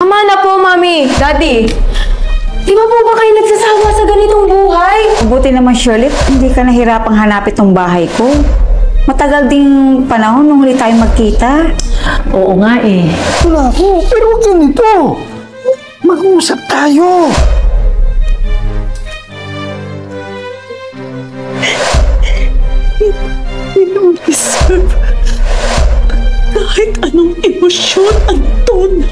Tama na po, Mami. Daddy, di ba po ba kayo nagsasawa sa ganitong buhay? Buti naman, Shirley, hindi ka nahirapang hanapin tong bahay ko. Matagal ding panahon nung huli tayong magkita. Oo nga eh. Wala ko, pero ganito. Mag-uusap tayo. You don't deserve kahit anong emosyon, Anton.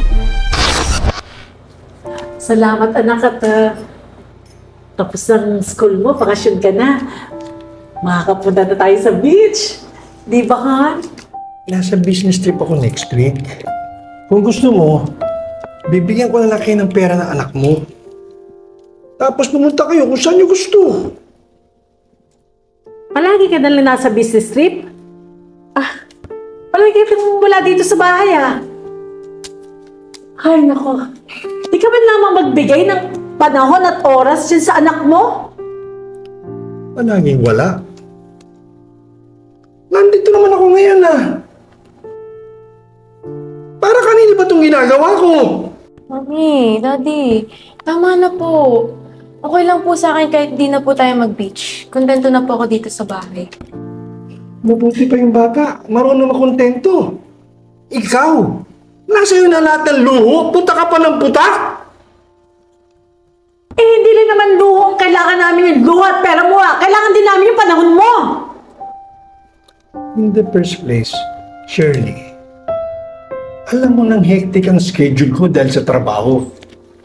Salamat anak at tapos ng school mo, bakasyon ka na. Makakapunta na tayo sa beach. Di ba, Han? Nasa business trip ako next week. Kung gusto mo, bibigyan ko na lang kayo ng pera ng anak mo. Tapos pumunta kayo kung saan nyo gusto. Palagi ka nalang nasa business trip? Palagi ka wala dito sa bahay Ay, nako. Di ka ba naman magbigay ng panahon at oras dyan sa anak mo? Palaging wala. Nandito naman ako ngayon Para kanina ba itong ginagawa ko? Mami, Daddy, tama na po. Okay lang po sa akin kahit di na po tayo mag-beach. Kontento na po ako dito sa bahay. Mabuti pa yung bata. Marunong makontento. Ikaw, nasa iyo na lahat ng luho. Punta ka pa ng puta. Hindi rin naman luho ang kailangan namin yung luho at pera mo Kailangan din namin yung panahon mo. In the first place, Shirley, alam mo nang hectic ang schedule ko dahil sa trabaho.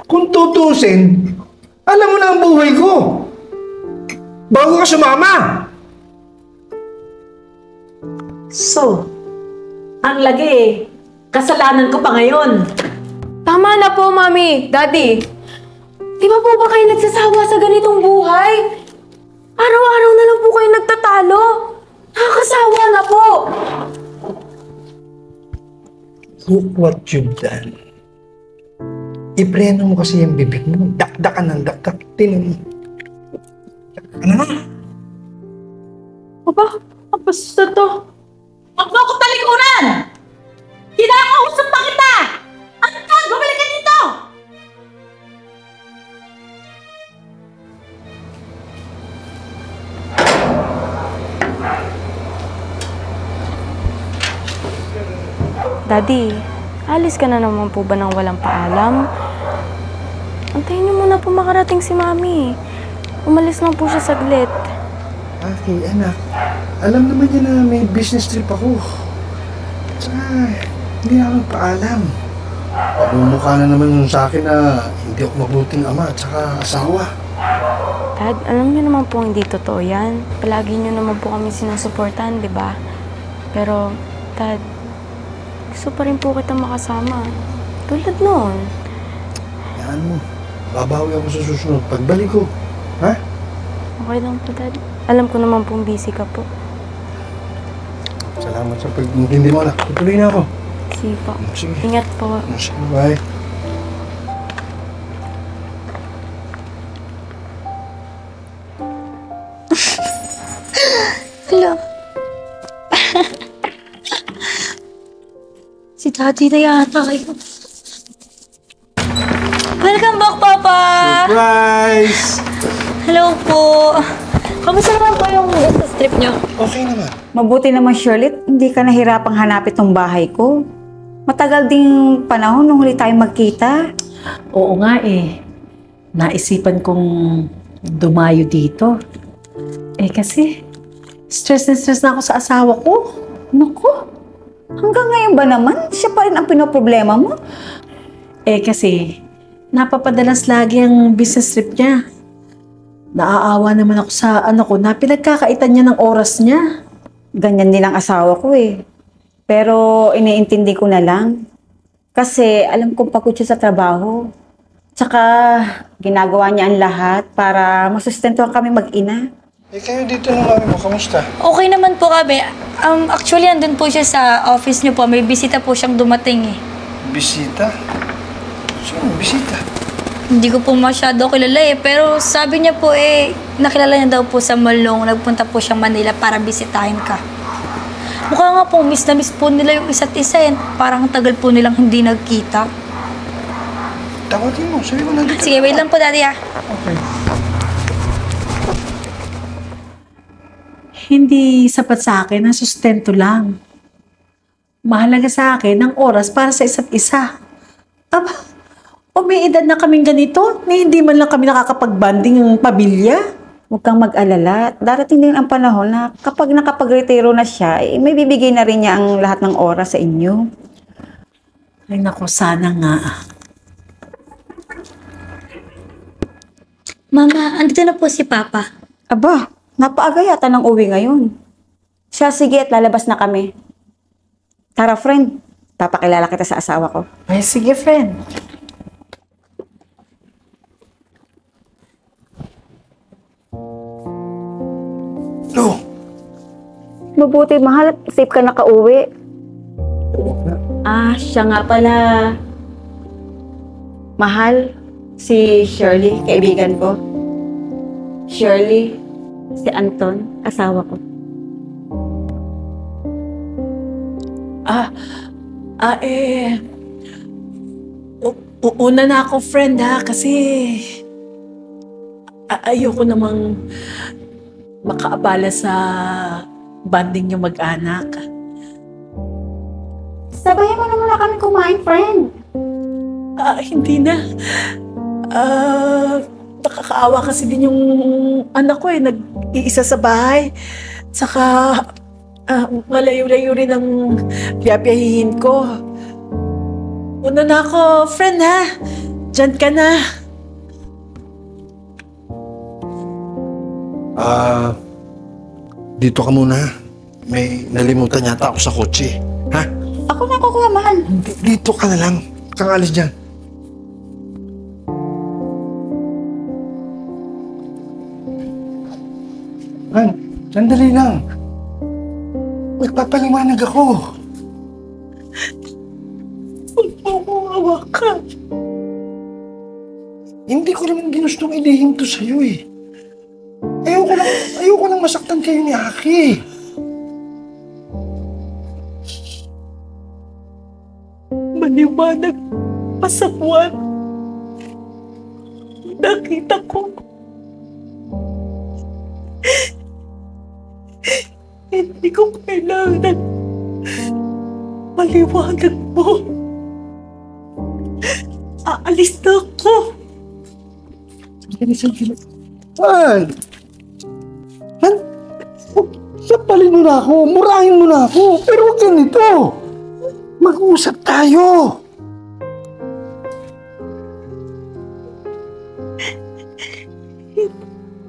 Kung tutusin, alam mo na ang buhay ko. Bago ka sumama. So, ang lagi kasalanan ko pa ngayon. Tama na po, Mami. Daddy, di ba po ba kayo nagsasawa sa ganitong buhay? Araw-araw na lang po kayo nagtatalo. Nakakasawa na po. Look what you've done. Ipreno mo kasi yung bibig mo. Dakdakan ng dakdak. Tinan mo. Ano na? Aba, basta to. Huwag mo ako talikuran! Kinakausap pa kita! Anton, bumalik ka dito! Daddy, alis ka na naman po ba ng walang paalam? Antayin niyo muna po makarating si Mami. Umalis lang po siya saglit. Okay, anak. Alam naman niya na may business trip ako. Tsaka, hindi na ako paalam. Mumukha na naman yun sa akin na hindi ako mabuting ama at saka asawa. Dad, alam niyo naman po hindi totoo yan. Palagi niyo naman po kami sinusuportahan, di ba? Pero, Dad, gusto pa rin po kita makasama. Tulad noon. Yan mo. Babawi ako sa susunod. Pagbalik ko. Ha? Okay lang po, Dad. Alam ko naman pong busy ka po. Salamat sa pag-intindi mo, anak. Tutuloy na ako. Sige po. Sige. Ingat po. Sige, bye. Hello. Si Daddy na yata kayo. Welcome back, Papa! Surprise! Hello po. Kamusta naman po yung business trip niyo? Okay naman. Mabuti naman, Shirley, hindi ka nahirapang hanapin tong bahay ko. Matagal ding panahon nung huli tayong magkita. Oo nga eh. Naisipan kong dumayo dito. Kasi, stress na ako sa asawa ko. Naku, hanggang ngayon ba naman? Siya pa rin ang pinoproblema mo? Kasi, napapadalas lagi ang business trip niya. Naaawa naman ako sa ko na pinagkakaitan niya ng oras niya. Ganyan din ang asawa ko eh. Pero iniintindi ko na lang. Kasi alam kong pagod siya sa trabaho. Tsaka ginagawa niya ang lahat para masustentuhan kami mag-ina. Kayo dito ng mami mo, kamusta? Okay naman po kami. Actually, andun po siya sa office niyo po. May bisita po siyang dumating eh. Bisita? Sino bisita? Hindi ko po masyado kilala eh. Pero sabi niya po nakilala niya daw po sa Malong. Nagpunta po siyang Manila para bisitahin ka. Mukha nga po, miss na miss po nila yung isa't isa eh. Parang tagal po nilang hindi nagkita. tawagin mo. Sabi mo nandito. Sige, wait lang po, Daddy ah. Okay. Hindi sapat sa akin ang sustento lang. Mahalaga sa akin ang oras para sa isa't isa. Aba, umiidad na kaming ganito na hindi man lang kami nakakapag-banding ng pamilya. Huwag kang mag-alala. Darating din ang panahon na kapag nakapag-retiro na siya, may bibigay na rin niya ang lahat ng oras sa inyo. Ay naku, sana nga. Mama, andito na po si Papa. Aba, napaaga yata ng uwi ngayon. Siya, sige at lalabas na kami. Tara, friend. Papakilala kita sa asawa ko. Ay, sige, friend. Lo! Mabuti, mahal. Safe ka nakauwi. Oo nga. Siya nga pala. Mahal, si Shirley, kaibigan ko. Shirley, si Anton, asawa ko. Una na ako, friend, ha, kasi ayoko namang makaabala sa banding yung mag-anak. Sabayan mo na muna kami kumain, friend. Hindi na. Nakakaawa kasi din yung anak ko nag-iisa sa bahay. Tsaka malayo-layo rin ang biyabiyahin ko. Una na ako, friend, ha? Diyan ka na. Dito ka muna. May nalimutan yata ako sa kotse. Ha? Ako na kukuha, mahal. Dito ka na lang. Kang alis dyan. Han, sandali lang. Nagpapaliwanag ako. Huwag mo akong hawakan. Hindi ko naman ginustong ilihim to sa'yo eh. Ayoko lang masaktan kayo ni Aki. Maliwanag pa sa buwan. Nakita ko. Hindi ko kailangan maliwanag mo. Aalis na ako. Sandali. Han! Sapalin mo na ako. Murahin mo na ako. Pero huwag ganito. Mag-uusap tayo.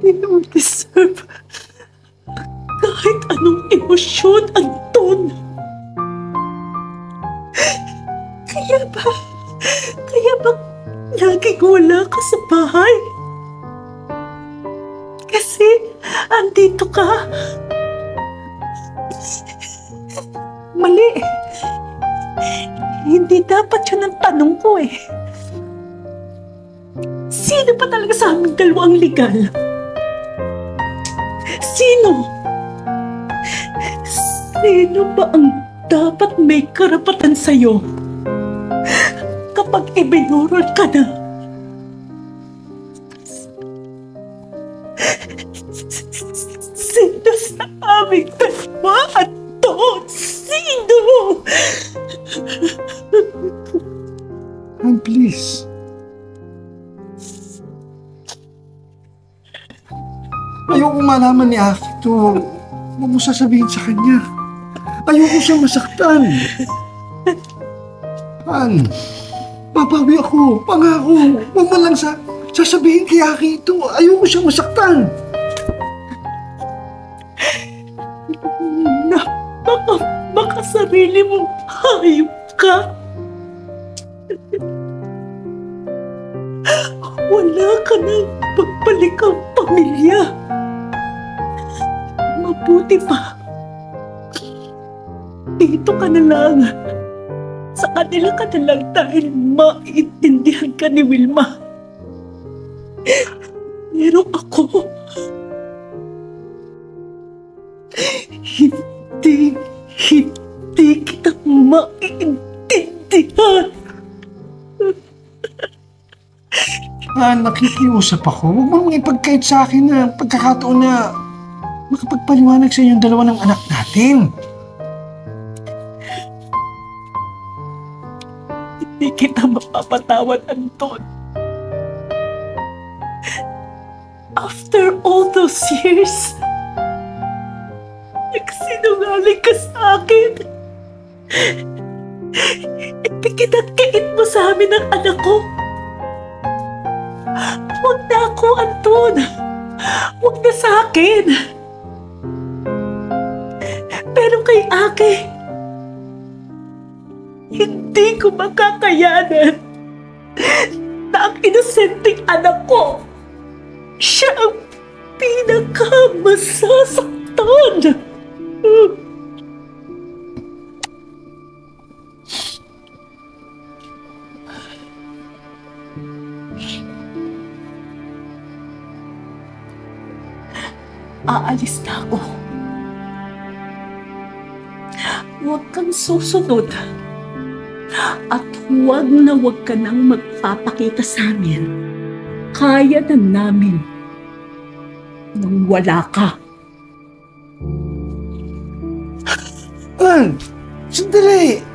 Hindi mo deserve kahit anong emosyon, Anton. Kaya ba laging wala ka sa bahay? Kasi andito ka. Mali. Hindi dapat yun ang tanong ko eh. Sino pa talaga sa aming dalawang legal? Sino? Sino ba ang dapat may karapatan sa'yo kapag ibinurol ka na? Sino sa aming dalawa, Anton? Sino? Han, please. Ayoko malaman ni Aki to. Huwag mo sasabihin sa kanya. Ayoko siyang masaktan. Han, papawi ako. Pangako. Huwag mo lang sasabihin kay Aki ito. Ayoko siyang masaktan. Baka sarili mong hayop ka. Wala ka nang pagbalik ang pamilya. Mabuti pa. Dito ka na lang. Sa kanila ka na lang dahil maintindihan ka ni Wilma. Pero ako, hindi kita maintindihan. Nakikiusap ako. Huwag mong ipagkait sa akin na pagkakataon na makapagpaliwanag sa inyong dalawa ng anak natin. Hindi kita mapapatawad, Anton. After all those years, nagsinungaling ka sa akin. Ipinagkait mo sa amin ang anak ko. Huwag na ako, Anton. Huwag na sa akin. Pero kay Ake, hindi ko makakayanan na ang inosenteng anak ko, siya ang pinakamasasaktan. Aalis na ako. Huwag kang susunod. At huwag ka nang magpapakita sa amin. Kaya na namin nang wala ka. Sandali!